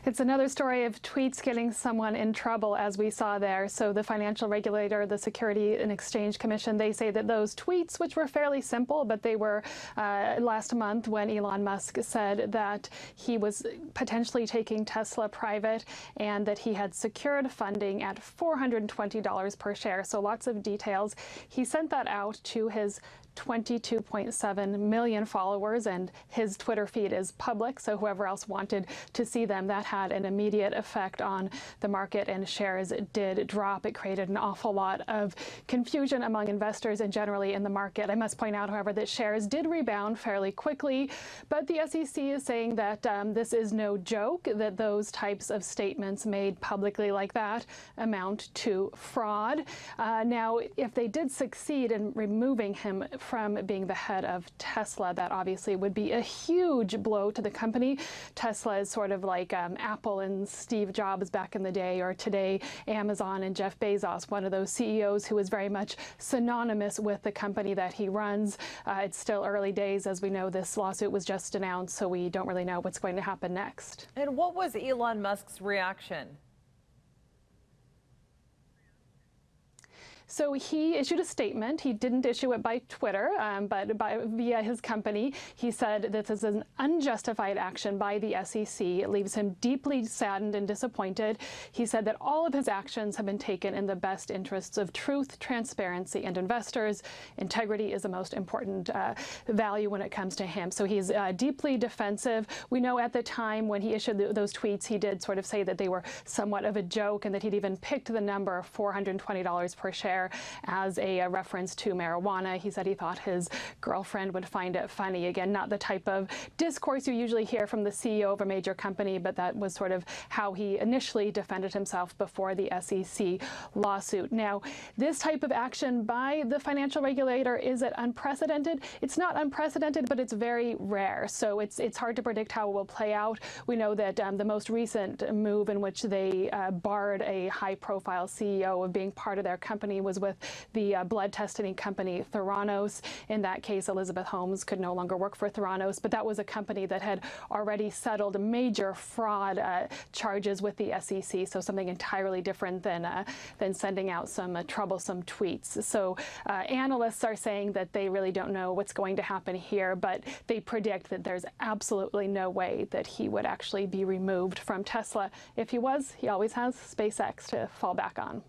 It's another story of tweets getting someone in trouble, as we saw there. So the financial regulator, the Security and Exchange Commission, they say that those tweets, which were fairly simple, but they were last month when Elon Musk said that he was potentially taking Tesla private and that he had secured funding at $420 per share. So lots of details. He sent that out to his 22.7 million followers, and his Twitter feed is public, so whoever else wanted to see them, that had an immediate effect on the market, and shares did drop. It created an awful lot of confusion among investors and generally in the market. I must point out, however, that shares did rebound fairly quickly, but the SEC is saying that this is no joke, that those types of statements made publicly like that amount to fraud. Now, if they did succeed in removing him from being the head of Tesla, that obviously would be a huge blow to the company. Tesla is sort of like Apple and Steve Jobs back in the day, or today Amazon and Jeff Bezos, one of those CEOs who is very much synonymous with the company that he runs. It's still early days. As we know, this lawsuit was just announced, so we don't really know what's going to happen next. And what was Elon Musk's reaction? So he issued a statement. He didn't issue it by Twitter, but via his company. He said this is an unjustified action by the SEC. It leaves him deeply saddened and disappointed. He said that all of his actions have been taken in the best interests of truth, transparency, and investors. Integrity is the most important value when it comes to him. So he's deeply defensive. We know at the time when he issued those tweets, he did sort of say that they were somewhat of a joke, and that he'd even picked the number of $420 per share as a reference to marijuana. He said he thought his girlfriend would find it funny. Again, not the type of discourse you usually hear from the CEO of a major company, but that was sort of how he initially defended himself before the SEC lawsuit. Now, this type of action by the financial regulator, is it unprecedented? It's not unprecedented, but it's very rare. So it's hard to predict how it will play out. We know that the most recent move in which they barred a high-profile CEO of being part of their company was with the blood testing company Theranos. In that case, Elizabeth Holmes could no longer work for Theranos, but that was a company that had already settled major fraud charges with the SEC, so something entirely different than sending out some troublesome tweets. So analysts are saying that they really don't know what's going to happen here, but they predict that there's absolutely no way that he would actually be removed from Tesla. If he was, he always has SpaceX to fall back on.